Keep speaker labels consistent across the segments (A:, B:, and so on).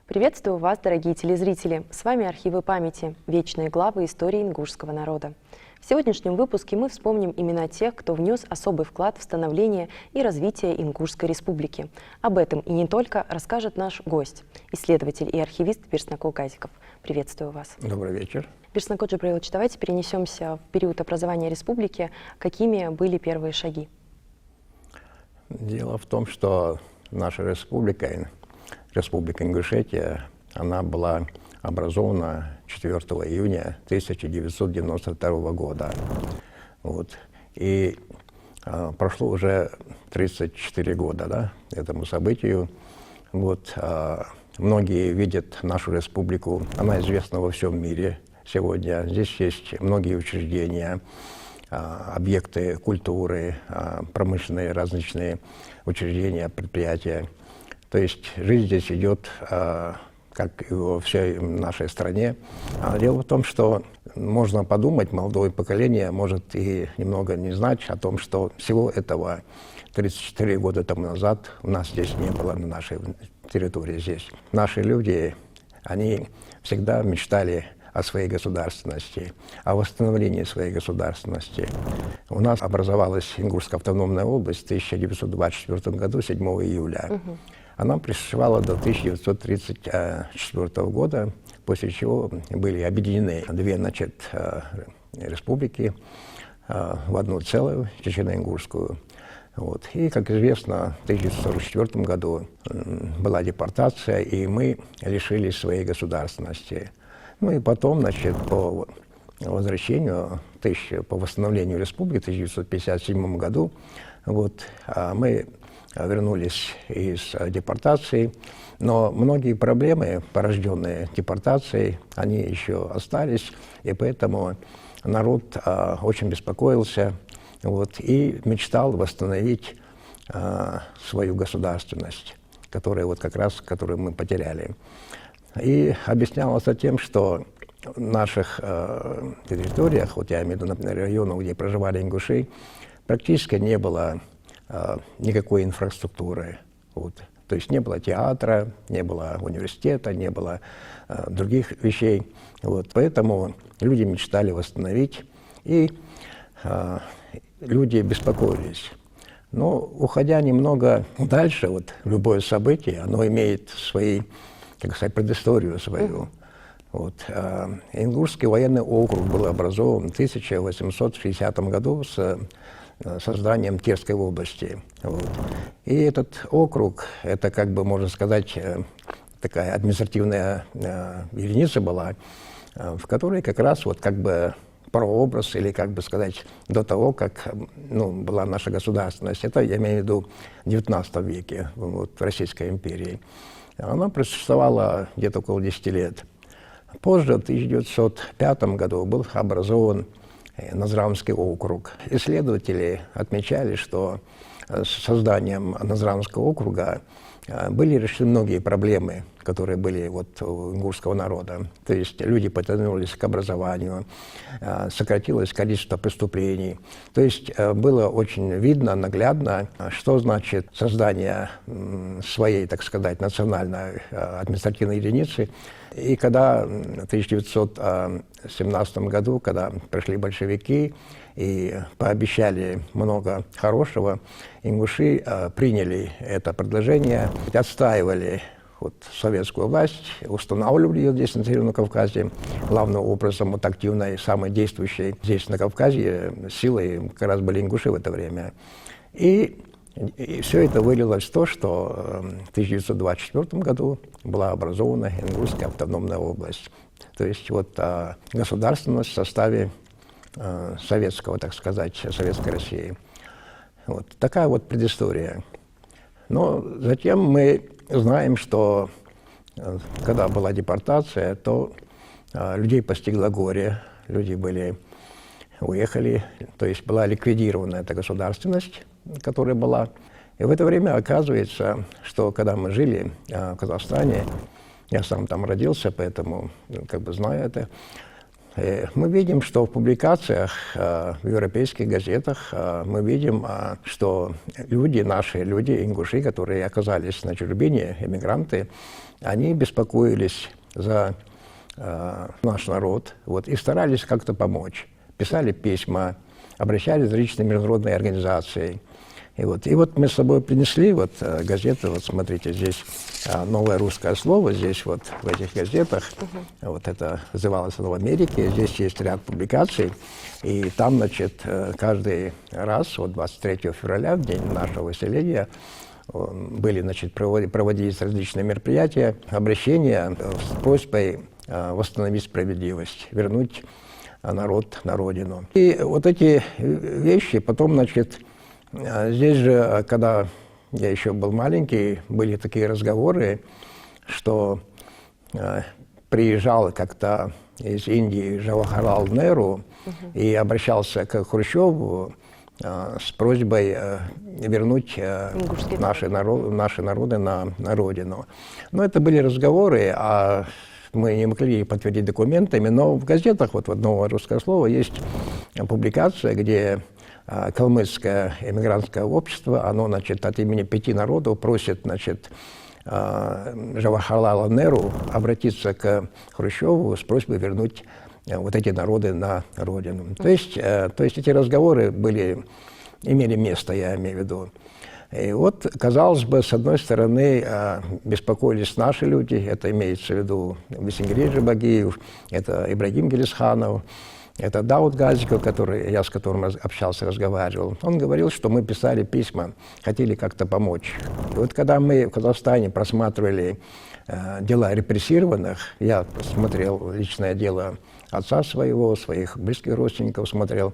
A: Приветствую вас, дорогие телезрители! С вами архивы памяти, вечные главы истории ингушского народа. В сегодняшнем выпуске мы вспомним имена тех, кто внес особый вклад в становление и развитие Ингушской республики. Об этом и не только расскажет наш гость, исследователь и архивист Берснакул Газиков. Приветствую вас.
B: Добрый вечер.
A: Берснакул Джабраилович, давайте перенесемся в период образования республики. Какими были первые шаги?
B: Дело в том, что наша республика Ингушетия, она была образована 4 июня 1992 года. И прошло уже 34 года, этому событию. Многие видят нашу республику, она известна во всем мире сегодня. Здесь есть многие учреждения, объекты культуры, промышленные различные учреждения, предприятия. То есть жизнь здесь идет, как и во всей нашей стране. Дело в том, что можно подумать, молодое поколение может и немного не знать о том, что всего этого 34 года тому назад у нас здесь не было, на нашей территории здесь. Наши люди, они всегда мечтали о своей государственности, о восстановлении своей государственности. У нас образовалась Ингушская автономная область в 1924 году, 7 июля. Она просуществовала до 1934 года, после чего были объединены две республики в одну целую, Чечено-Ингушскую. И, как известно, в 1944 году была депортация, и мы лишились своей государственности. И потом, по возвращению, по восстановлению республики в 1957 году, мы вернулись из депортации, но многие проблемы, порожденные депортацией, они еще остались, и поэтому народ очень беспокоился и мечтал восстановить свою государственность, которую мы потеряли. И объяснялось тем, что в наших территориях, я имею в виду, например, районах, где проживали ингуши, практически не было никакой инфраструктуры. То есть не было театра, не было университета, не было других вещей. Поэтому люди мечтали восстановить, и люди беспокоились. Но уходя немного дальше, любое событие, оно имеет свои, предысторию свою. Ингушский военный округ был образован в 1860 году с созданием Терской области. И этот округ, это, можно сказать, такая административная единица была, в которой как раз прообраз, или, до того, как была наша государственность. Это, я имею в виду, в XIX веке, в Российской империи. Она просуществовала где-то около 10 лет. Позже, в 1905 году, был образован Назранский округ. Исследователи отмечали, что с созданием Назранского округа были решены многие проблемы, которые были у ингушского народа. То есть люди потянулись к образованию, сократилось количество преступлений. То есть было очень видно, наглядно, что значит создание своей, национальной административной единицы. И когда в 1917 году, когда пришли большевики и пообещали много хорошего, ингуши приняли это предложение, отстаивали советскую власть, устанавливали ее здесь, на Северном Кавказе, главным образом активной, самой действующей здесь, на Кавказе, силой как раз были ингуши в это время. И все это вылилось в то, что в 1924 году была образована Ингушская автономная область. То есть государственность в составе советской России. Такая предыстория. Но затем мы знаем, что когда была депортация, то людей постигло горе, люди уехали, то есть была ликвидирована эта государственность, которая была. И в это время оказывается, что когда мы жили в Казахстане, я сам там родился, поэтому знаю это, Мы видим, что в публикациях в европейских газетах мы видим, что люди, наши люди, ингуши, которые оказались на чужбине, эмигранты, они беспокоились за наш народ, вот, и старались как-то помочь. Писали письма, обращались в различные международные организации. И вот мы с собой принесли вот газеты, вот смотрите, здесь новое русское слово, здесь вот в этих газетах, вот это называлось оно в Америке, здесь есть ряд публикаций, и там, значит, каждый раз, вот 23 февраля, в день нашего выселения, были, значит, проводились различные мероприятия, обращения с просьбой восстановить справедливость, вернуть народ на родину. И вот эти вещи потом, значит, здесь же, когда я еще был маленький, были такие разговоры, что приезжал как-то из Индии Джавахарлал Неру и обращался к Хрущеву с просьбой вернуть наши народы на родину. Но это были разговоры, а мы не могли подтвердить документами, но в газетах, вот в «Новое русское слово», есть публикация, где калмыцкое эмигрантское общество, оно, значит, от имени 5 народов просит, значит, Джавахарлала Неру обратиться к Хрущеву с просьбой вернуть вот эти народы на родину. То есть эти разговоры имели место, я имею в виду. И вот, казалось бы, с одной стороны, беспокоились наши люди, это имеется в виду Весенгерей Джабагиев, это Ибрагим Гелисханов, это Дауд Газиков, я с которым общался, разговаривал. Он говорил, что мы писали письма, хотели как-то помочь. И вот когда мы в Казахстане просматривали дела репрессированных, я смотрел личное дело отца своих близких родственников смотрел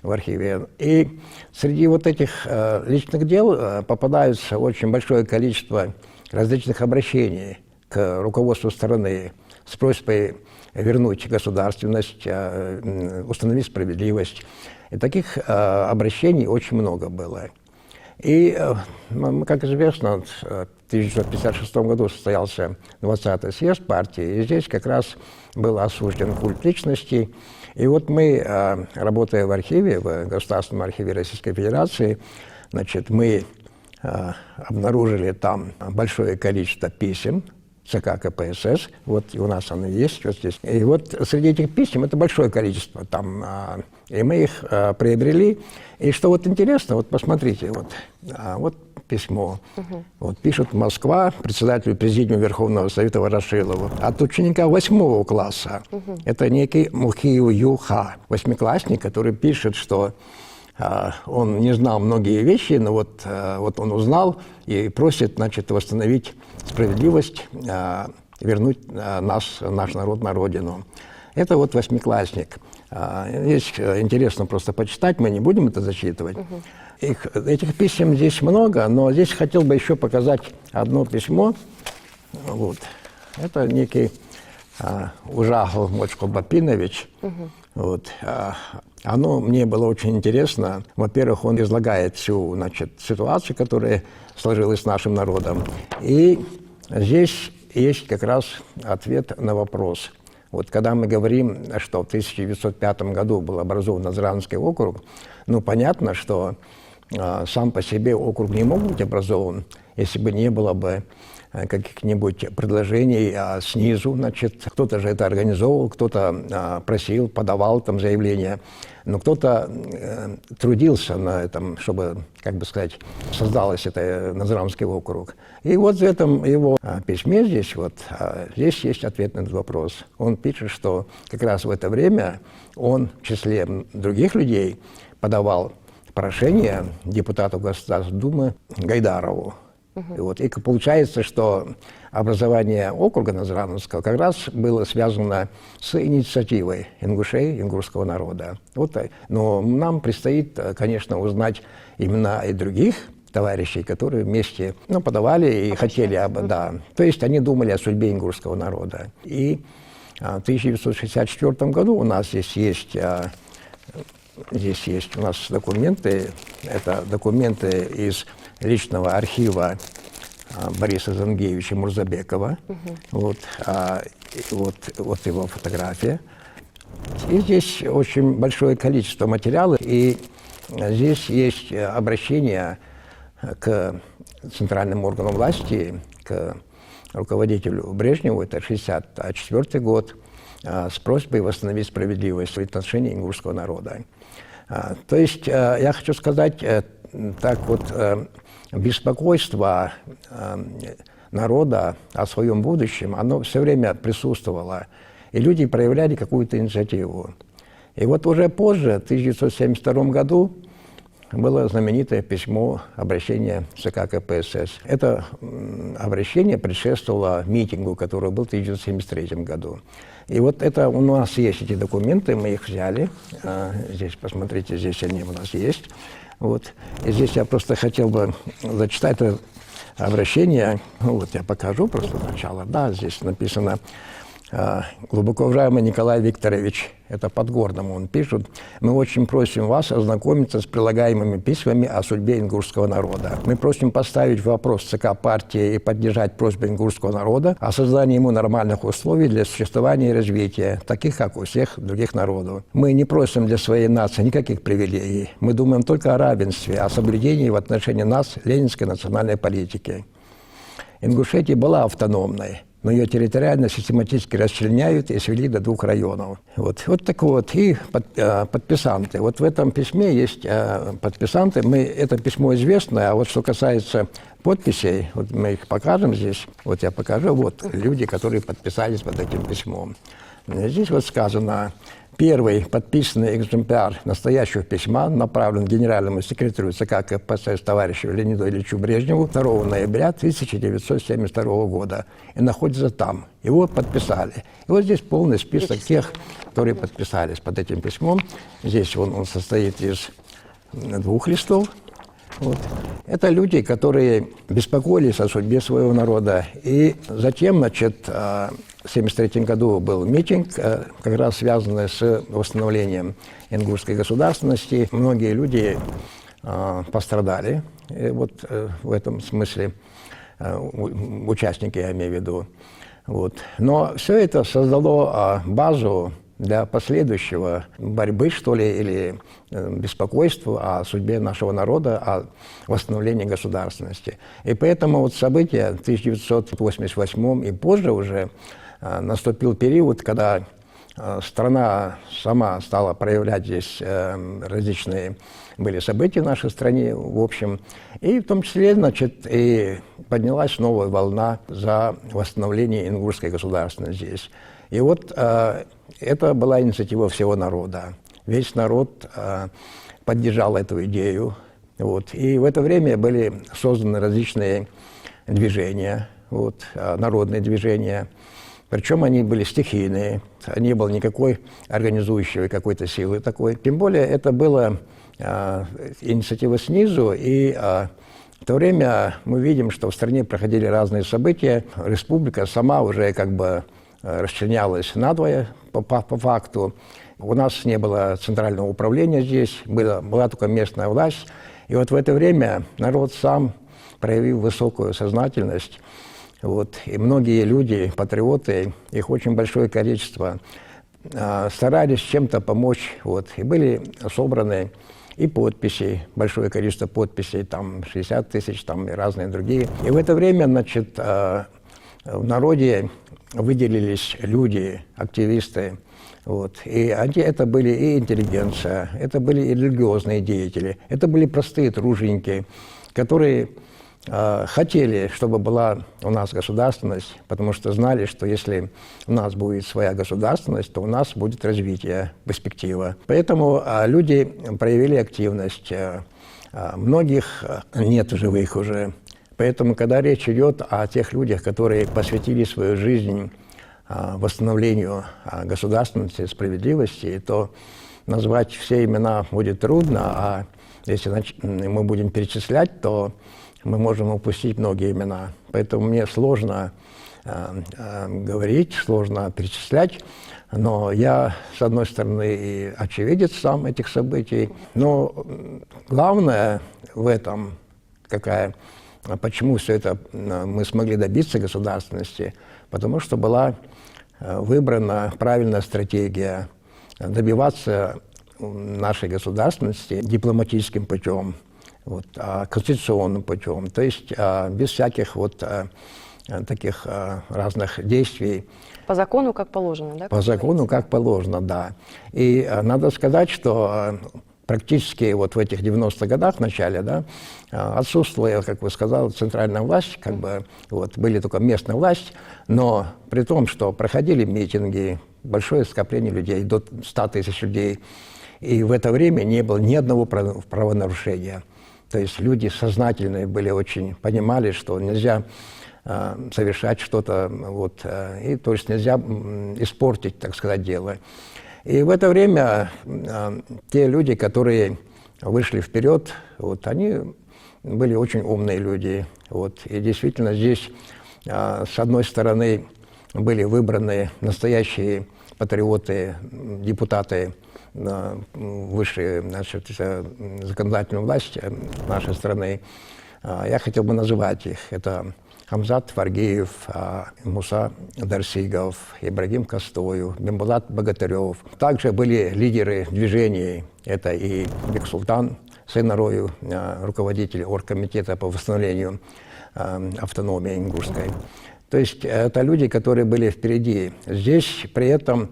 B: в архиве. И среди вот этих личных дел попадается очень большое количество различных обращений к руководству страны с просьбой вернуть государственность, установить справедливость. И таких обращений очень много было. И, как известно, в 1956 году состоялся 20-й съезд партии, и здесь как раз был осужден культ личности. И вот мы, работая в архиве, в Государственном архиве Российской Федерации, значит, мы обнаружили там большое количество писем ЦК КПСС, вот и у нас оно есть, вот здесь. И вот среди этих писем, это большое количество там, и мы их приобрели. И что вот интересно, вот посмотрите, вот письмо. Вот пишет Москва председателю Президиума Верховного Совета Ворошилову от ученика 8 класса. Это некий Мухиу Юха, 8-классник, который пишет, что он не знал многие вещи, но вот он узнал и просит, значит, восстановить справедливость, вернуть наш народ на родину. Это вот 8-классник. Здесь интересно просто почитать, мы не будем это зачитывать. Этих писем здесь много, но здесь хотел бы еще показать одно письмо. Вот. Это некий Ужахов Мочко Бапинович. Вот. Оно мне было очень интересно. Во-первых, он излагает всю, значит, ситуацию, которая сложилась с нашим народом. И здесь есть как раз ответ на вопрос. Вот когда мы говорим, что в 1905 году был образован Назранский округ, ну, понятно, что сам по себе округ не мог быть образован, если бы не было бы каких-нибудь предложений снизу, значит, кто-то же это организовывал, кто-то просил, подавал там заявления, но кто-то трудился на этом, чтобы, как бы сказать, создалось это Назранский округ. И вот в этом его письме здесь есть ответ на этот вопрос. Он пишет, что как раз в это время он в числе других людей подавал прошение депутату Государственной Думы Гайдарову. И получается, что образование округа Назрановского как раз было связано с инициативой ингушей, ингушского народа. Но нам предстоит, конечно, узнать имена и других товарищей, которые вместе подавали и хотели да. То есть они думали о судьбе ингушского народа. И в 1964 году у нас здесь есть у нас документы, это документы из личного архива Бориса Зангевича Мурзабекова. Вот его фотография. И здесь очень большое количество материалов, и здесь есть обращение к центральным органам власти, к руководителю Брежневу, это 1964 год, с просьбой восстановить справедливость в отношении ингушского народа. То есть я хочу сказать, так вот, беспокойство народа о своем будущем, оно все время присутствовало, и люди проявляли какую-то инициативу. И вот уже позже, в 1972 году, было знаменитое письмо, обращение ЦК КПСС. Это обращение предшествовало митингу, который был в 1973 году. И вот это у нас есть эти документы, мы их взяли. Здесь, посмотрите, здесь они у нас есть. Вот. И здесь я просто хотел бы зачитать это обращение. Ну, вот я покажу просто сначала. Да, здесь написано: «Глубоко уважаемый Николай Викторович», это Подгорному он пишет, «мы очень просим вас ознакомиться с прилагаемыми письмами о судьбе ингушского народа. Мы просим поставить вопрос ЦК партии и поддержать просьбу ингушского народа о создании ему нормальных условий для существования и развития, таких, как у всех других народов. Мы не просим для своей нации никаких привилегий. Мы думаем только о равенстве, о соблюдении в отношении нас ленинской национальной политики. Ингушетия была автономной, но ее территориально систематически расчленяют и свели до 2 районов». Вот так вот. И подписанты. Вот в этом письме есть подписанты. Это письмо известное, а вот что касается подписей, вот мы их покажем здесь. Вот я покажу. Вот люди, которые подписались под этим письмом. Здесь вот сказано: «Первый подписанный экземпляр настоящего письма направлен генеральному секретарю ЦК КПСС товарищу Леониду Ильичу Брежневу 2 ноября 1972 года и находится там. Его подписали». И вот здесь полный список тех, которые подписались под этим письмом. Здесь он состоит из 2 листов. Вот. Это люди, которые беспокоились о судьбе своего народа. И затем, значит, в 1973 году был митинг, как раз связанный с восстановлением ингушской государственности. Многие люди пострадали, вот в этом смысле, участники, я имею в виду. Вот. Но все это создало базу для последующего борьбы, что ли, или беспокойства о судьбе нашего народа, о восстановлении государственности. И поэтому вот события в 1988 и позже уже наступил период, когда страна сама стала проявлять здесь различные были события в нашей стране, в общем. И в том числе, значит, и поднялась новая волна за восстановление ингушской государственности здесь. И вот это была инициатива всего народа. Весь народ поддержал эту идею. Вот. И в это время были созданы различные движения, вот, народные движения. Причем они были стихийные, не было никакой организующей какой-то силы такой. Тем более это была инициатива снизу, и в то время мы видим, что в стране проходили разные события. Республика сама уже как бы расчленялась надвое по факту. У нас не было центрального управления здесь, была только местная власть. И вот в это время народ сам проявил высокую сознательность. Вот. И многие люди, патриоты, их очень большое количество, старались чем-то помочь. Вот. И были собраны и подписи, большое количество подписей, там 60 тысяч, там и разные другие. И в это время, значит, в народе выделились люди, активисты. Вот. И это были и интеллигенция, это были и религиозные деятели, это были простые труженики, которые хотели, чтобы была у нас государственность, потому что знали, что если у нас будет своя государственность, то у нас будет развитие, перспектива. Поэтому люди проявили активность. Многих нет в живых уже. Поэтому, когда речь идет о тех людях, которые посвятили свою жизнь восстановлению государственности, справедливости, то назвать все имена будет трудно, а если мы будем перечислять, то мы можем упустить многие имена. Поэтому мне сложно говорить, сложно перечислять, но я, с одной стороны, и очевидец сам этих событий, но главное в этом, почему все это мы смогли добиться государственности, потому что была выбрана правильная стратегия. добиваться нашей государственности дипломатическим путем, вот, конституционным путем, то есть без всяких вот таких разных действий.
A: По закону, как положено, да?
B: По закону, как положено, да. И надо сказать, что практически вот в этих 90-х годах в начале, да, отсутствовала, как вы сказали, центральная власть, как бы, вот, были только местная власть, но при том, что проходили митинги, большое скопление людей, до 100 тысяч людей, и в это время не было ни одного правонарушения. То есть люди сознательные были очень, понимали, что нельзя совершать что-то, вот, и то есть нельзя испортить, так сказать, дело. И в это время те люди, которые вышли вперед, вот, они были очень умные люди. Вот, и действительно здесь, с одной стороны, были выбраны настоящие патриоты, депутаты высшей, значит, законодательной власти нашей страны. Я хотел бы называть их. Это Хамзат Фаргиев, Муса Дарсигов, Ибрагим Костоев, Бимбулат Богатырев. Также были лидеры движений. Это и Бексултан Сайнароев, руководитель оргкомитета по восстановлению автономии ингушской. То есть это люди, которые были впереди. Здесь при этом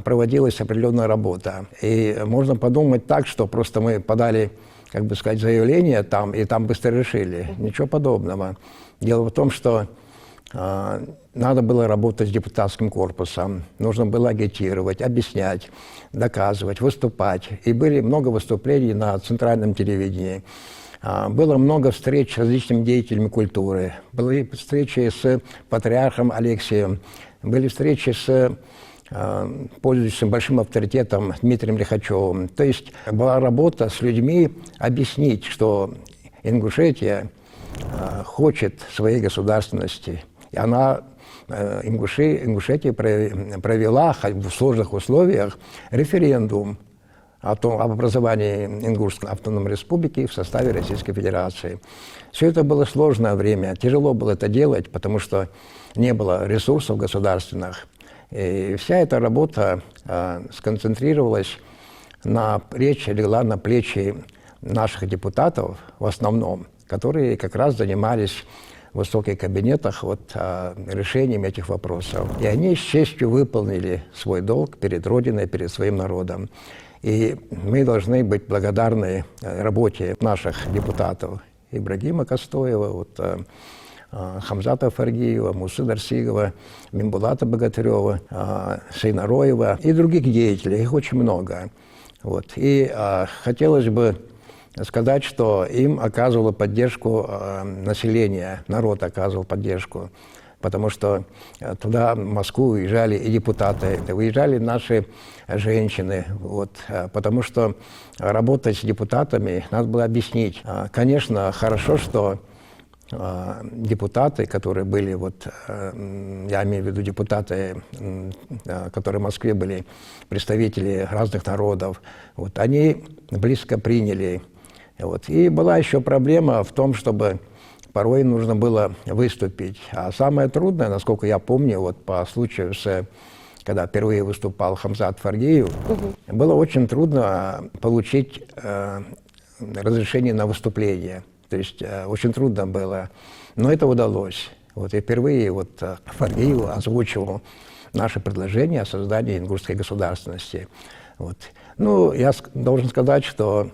B: проводилась определенная работа. И можно подумать так, что просто мы подали, как бы сказать, заявление там, и там быстро решили. Ничего подобного. Дело в том, что надо было работать с депутатским корпусом, нужно было агитировать, объяснять, доказывать, выступать. И были много выступлений на центральном телевидении. Было много встреч с различными деятелями культуры. Были встречи с патриархом Алексием, были встречи с пользующимся большим авторитетом Дмитрием Лихачевым. То есть была работа с людьми объяснить, что Ингушетия хочет своей государственности. И она, Ингушетия провела в сложных условиях референдум об образовании Ингушской автономной республики в составе Российской Федерации. Все это было сложное время, тяжело было это делать, потому что не было ресурсов государственных. И вся эта работа сконцентрировалась легла на плечи наших депутатов в основном, которые как раз занимались в высоких кабинетах решением этих вопросов. И они с честью выполнили свой долг перед Родиной, перед своим народом. И мы должны быть благодарны работе наших депутатов Ибрагима Костоева, Хамзата Фаргиева, Мусы Дарсигова, Бимбулата Богатырева, Сайнароева и других деятелей. Их очень много. И хотелось бы сказать, что им оказывало поддержку население, народ оказывал поддержку, потому что туда, в Москву, уезжали и депутаты, выезжали наши женщины, потому что работать с депутатами надо было объяснить. Конечно, хорошо, что депутаты, которые были, я имею в виду депутаты, которые в Москве были, представители разных народов, они близко приняли. И была еще проблема в том, чтобы порой нужно было выступить. А самое трудное, насколько я помню, по случаю, когда впервые выступал Хамзат Фаргиев, было очень трудно получить разрешение на выступление. То есть очень трудно было, но это удалось. И впервые Фаргиев озвучивал наше предложение о создании ингушской государственности. Я должен сказать, что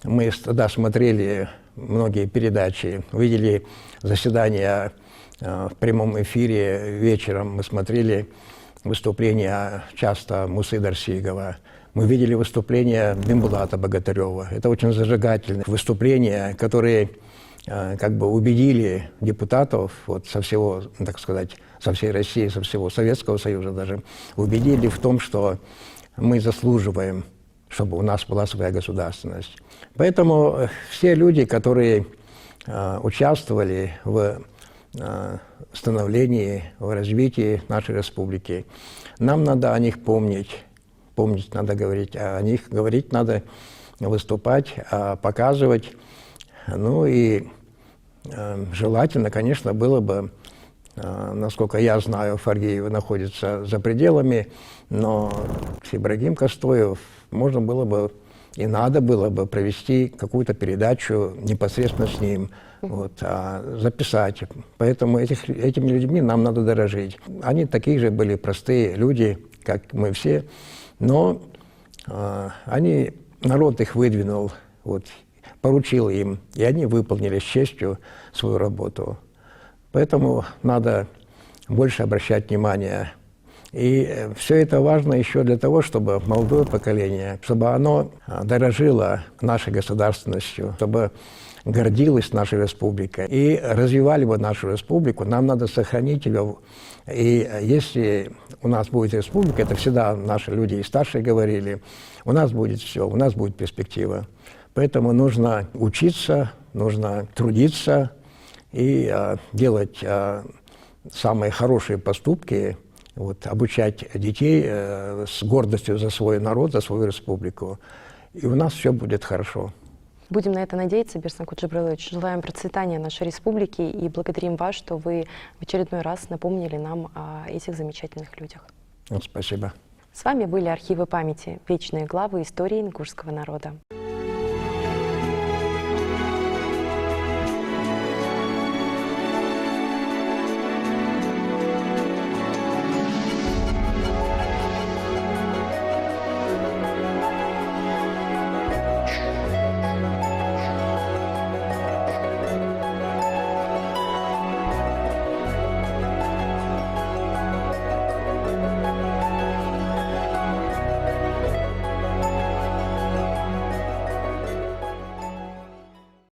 B: мы тогда смотрели многие передачи, видели заседания в прямом эфире вечером, мы смотрели выступления часто Мусы Дарсигова, мы видели выступления Бимбулата Богатырева. Это очень зажигательные выступления, которые убедили депутатов со всего, так сказать, со всей России, со всего Советского Союза даже, убедили в том, что мы заслуживаем, чтобы у нас была своя государственность. Поэтому все люди, которые участвовали в становлении, в развитии нашей республики, нам надо о них помнить надо говорить о них, говорить надо, выступать, показывать. И желательно, конечно, было бы насколько я знаю, Фаргиева находится за пределами, но Ибрагим Костоев можно было бы и надо было бы провести какую-то передачу непосредственно с ним, записать. Поэтому этими людьми нам надо дорожить. Они такие же были простые люди, как мы все, но народ их выдвинул, поручил им, и они выполнили с честью свою работу. Поэтому надо больше обращать внимание. И все это важно еще для того, чтобы молодое поколение, чтобы оно дорожило нашей государственностью, чтобы гордилось нашей республикой и развивали бы нашу республику. Нам надо сохранить ее. И если у нас будет республика, это всегда наши люди и старшие говорили, у нас будет все, у нас будет перспектива. Поэтому нужно учиться, нужно трудиться и делать самые хорошие поступки, обучать детей с гордостью за свой народ, за свою республику. И у нас все будет хорошо.
A: Будем на это надеяться, Берсанкут Джабрилович. Желаем процветания нашей республики и благодарим вас, что вы в очередной раз напомнили нам о этих замечательных людях.
B: Спасибо.
A: С вами были архивы памяти, вечные главы истории ингушского народа.